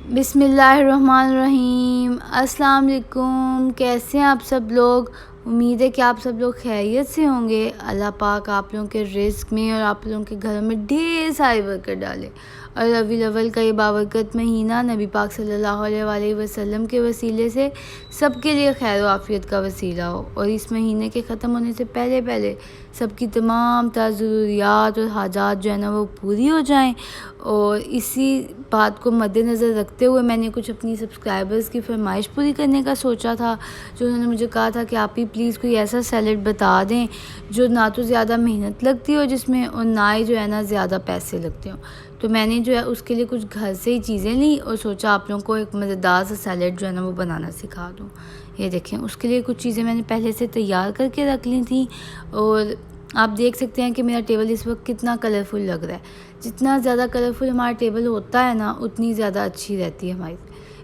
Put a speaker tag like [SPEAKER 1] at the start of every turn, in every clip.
[SPEAKER 1] बिस्मिल्लाहिर्रहमानिर्रहीम। अस्सलाम वालेकुम। कैसे हैं आप सब लोग? उम्मीद है कि आप सब लोग खैरियत से होंगे। अल्लाह पाक आप लोगों के रिज़्क़ में और आप लोगों के घरों में ढेर सारी बरकत डाले और रबीउल अव्वल का ये बाबरकत महीना नबी पाक सल्लल्लाहु अलैहि वसल्लम के वसीले से सबके लिए खैर व आफ़ियत का वसीला हो और इस महीने के ख़त्म होने से पहले पहले सबकी तमाम ज़रूरियात और हाजात जो है ना वो पूरी हो जाएं। और इसी बात को मद्देनज़र रखते हुए मैंने कुछ अपनी सब्सक्राइबर्स की फरमाइश पूरी करने का सोचा था, जो उन्होंने मुझे कहा था कि आप ही प्लीज़ कोई ऐसा सैलेड बता दें जो ना तो ज़्यादा मेहनत लगती हो जिसमें और ना ही जो है ना ज़्यादा पैसे लगते हों। तो मैंने जो है उसके लिए कुछ घर से ही चीज़ें ली और सोचा आप लोगों को एक मज़ेदार सा सैलेड जो है ना वो बनाना सिखा दूँ। ये देखें, उसके लिए कुछ चीज़ें मैंने पहले से तैयार करके रख ली थी और आप देख सकते हैं कि मेरा टेबल इस वक्त कितना कलरफुल लग रहा है। जितना ज़्यादा कलरफुल हमारा टेबल होता है ना उतनी ज़्यादा अच्छी रहती है हमारी।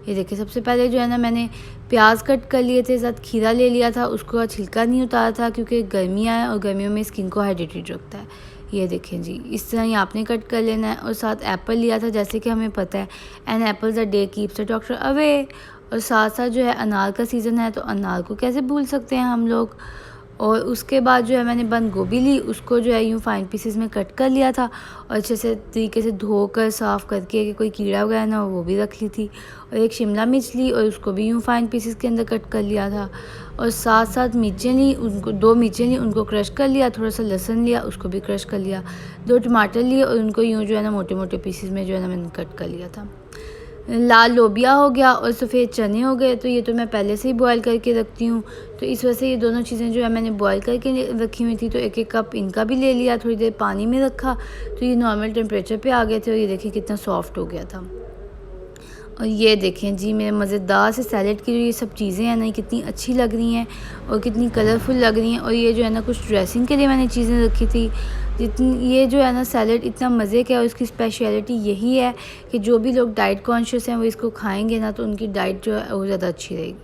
[SPEAKER 1] ये देखिए, सबसे पहले जो है ना मैंने प्याज कट कर लिए थे, साथ खीरा ले लिया था, उसको छिलका नहीं उतारा था क्योंकि गर्मियाँ हैं और गर्मियों में स्किन को हाइड्रेटेड रखता है। ये देखें जी, इस तरह ही आपने कट कर लेना है। और साथ एप्पल लिया था, जैसे कि हमें पता है an apples a day keeps a doctor away. और साथ साथ जो है अनार का सीज़न है तो अनार को कैसे भूल सकते हैं हम लोग। और उसके बाद जो है मैंने बंद गोभी ली, उसको जो है यूँ फाइन पीसेस में कट कर लिया था और अच्छे से तरीके से धोकर साफ़ करके कि कोई कीड़ा वगैरह ना हो वो भी रख ली थी। और एक शिमला मिर्च ली और उसको भी यूँ फाइन पीसेस के अंदर कट कर लिया था। और साथ साथ मिर्चें ली, उनको 2 मिर्चें ली, उनको क्रश कर लिया। थोड़ा सा लहसुन लिया, उसको भी क्रश कर लिया। 2 टमाटर लिए और उनको यूँ जो है ना मोटे मोटे पीसेस में जो है ना मैंने कट कर लिया था। लाल लोबिया हो गया और सफ़ेद चने हो गए, तो ये तो मैं पहले से ही बॉयल करके रखती हूँ, तो इस वजह से ये दोनों चीज़ें जो है मैंने बॉयल करके रखी हुई थी। तो 1-1 कप इनका भी ले लिया, थोड़ी देर पानी में रखा तो ये नॉर्मल टेम्परेचर पे आ गए थे और ये देखिए कितना सॉफ्ट हो गया था। और ये देखें जी, मेरे मज़ेदार से सैलेड की जो ये सब चीज़ें हैं ना कितनी अच्छी लग रही हैं और कितनी कलरफुल लग रही हैं। और ये जो है ना कुछ ड्रेसिंग के लिए मैंने चीज़ें रखी थी। जितनी ये जो है ना सैलेड इतना मज़े का है, उसकी स्पेशलिटी यही है कि जो भी लोग डाइट कॉन्शियस हैं वो इसको खाएंगे ना तो उनकी डाइट जो है वो ज़्यादा अच्छी रहेगी।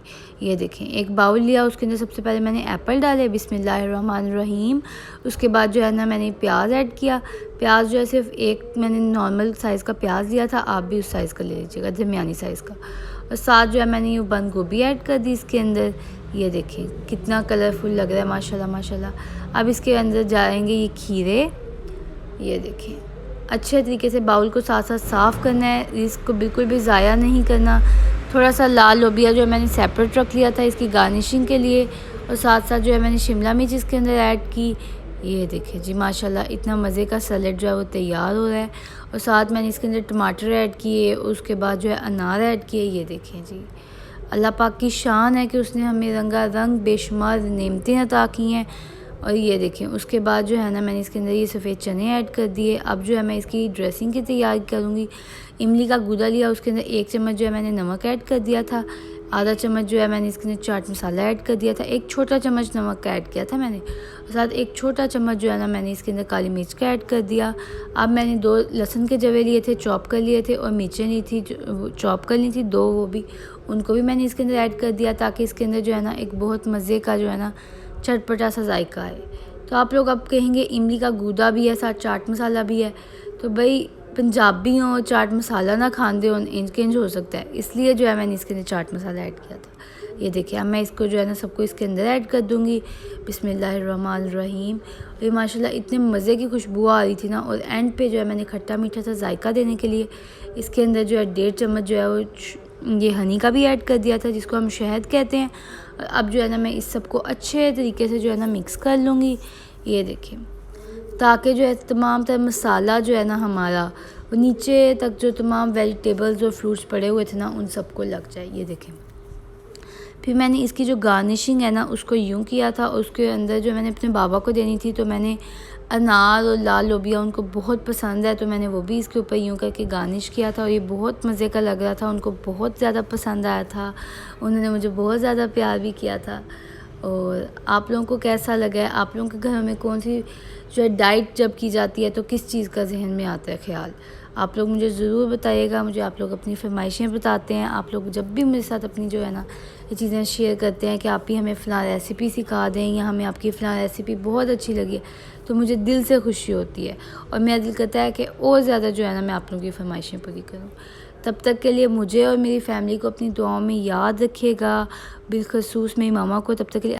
[SPEAKER 1] ये देखें, एक बाउल लिया, उसके अंदर सबसे पहले मैंने एप्पल डाले, बिस्मिल्लाहिर्रहमानिर्रहीम। उसके बाद जो है ना मैंने प्याज ऐड किया। प्याज जो है सिर्फ एक मैंने नॉर्मल साइज़ का प्याज लिया था, आप भी उस साइज़ का ले लीजिएगा, दरमियानी साइज़ का। और साथ जो है मैंने ये बंद गोभी ऐड कर दी इसके अंदर। ये देखें कितना कलरफुल लग रहा है, माशाल्लाह माशाल्लाह। अब इसके अंदर जाएंगे ये खीरे। ये देखें, अच्छे तरीके से बाउल को साथ साथ साफ़ करना है, इसको बिल्कुल भी ज़ाया नहीं करना। थोड़ा सा लाल लोबिया जो है मैंने सेपरेट रख लिया था इसकी गार्निशिंग के लिए। और साथ साथ जो है मैंने शिमला मिर्च इसके अंदर ऐड की। ये देखिए जी, माशाल्लाह इतना मज़े का सैलेड जो है वो तैयार हो रहा है। और साथ मैंने इसके अंदर टमाटर ऐड किए, उसके बाद जो है अनार ऐड किए। ये देखें जी, अल्लाह पाक की शान है कि उसने हमें रंगारंग बेशुमार नेमतें अता की हैं। और ये देखें, उसके बाद जो है ना मैंने इसके अंदर ये सफ़ेद चने ऐड कर दिए। अब जो है मैं इसकी ड्रेसिंग की तैयारी करूँगी। इमली का गूदा लिया, उसके अंदर 1 चम्मच जो है मैंने नमक ऐड कर दिया था। आधा चम्मच जो है मैंने इसके अंदर चाट मसाला ऐड कर दिया था। 1 छोटा चम्मच नमक का ऐड किया था मैंने। और साथ 1 छोटा चम्मच जो है ना मैंने इसके अंदर काली मिर्च का ऐड कर दिया। अब मैंने 2 लहसुन के जवे लिए थे, चॉप कर लिए थे, और मिर्चें ली थी चॉप कर ली थी 2, वो भी उनको भी मैंने इसके अंदर ऐड कर दिया ताकि इसके अंदर जो है ना एक बहुत मज़े का जो है ना चटपटा सा जायका है। तो आप लोग अब कहेंगे इमली का गूदा भी है, साथ चाट मसाला भी है, तो भाई पंजाबी हो चाट मसाला ना खाते हो इंज हो सकता है, इसलिए जो है मैंने इसके अंदर चाट मसाला ऐड किया था। ये देखिए, अब मैं इसको जो है ना सबको इसके अंदर ऐड कर दूँगी। बिस्मिल्लाहिर्रहमानिर्रहीम। ये माशाल्लाह इतने मज़े की खुशबू आ रही थी ना। और एंड पे जो है मैंने खट्टा मीठा सा जायका देने के लिए इसके अंदर जो है 1.5 चम्मच जो है वो ये हनी का भी ऐड कर दिया था, जिसको हम शहद कहते हैं। अब जो है ना मैं इस सबको अच्छे तरीके से जो है ना मिक्स कर लूँगी। ये देखिए, ताकि जो है तमाम तरह मसाला जो है ना हमारा वो नीचे तक जो तमाम वेजिटेबल्स और फ्रूट्स पड़े हुए थे ना उन सबको लग जाए। ये देखें, फिर मैंने इसकी जो गार्निशिंग है ना उसको यूँ किया था। उसके अंदर जो मैंने अपने बाबा को देनी थी तो मैंने अनार और लाल लोबिया उनको बहुत पसंद है, तो मैंने वो भी इसके ऊपर यूँ करके गार्निश किया था। और ये बहुत मज़े का लग रहा था, उनको बहुत ज़्यादा पसंद आया था, उन्होंने मुझे बहुत ज़्यादा प्यार भी किया था। और आप लोगों को कैसा लगा है? आप लोगों के घर में कौन सी जो है डाइट जब की जाती है तो किस चीज़ का जहन में आता है ख्याल? आप लोग मुझे ज़रूर बताइएगा। मुझे आप लोग अपनी फरमाइशें बताते हैं। आप लोग जब भी मेरे साथ अपनी जो है ना ये चीज़ें शेयर करते हैं कि आप ही हमें फ़लाँ रेसिपी सिखा दें या हमें आपकी फ़लाँ रेसिपी बहुत अच्छी लगी है, तो मुझे दिल से खुशी होती है और मेरा दिल करता है कि और ज़्यादा जो है ना मैं आप लोगों की फरमाइशें पूरी करूँ। तब तक के लिए मुझे और मेरी फैमिली को अपनी दुआओं में याद रखिएगा, बिलखसूस मेरी मामा को। तब तक के लिए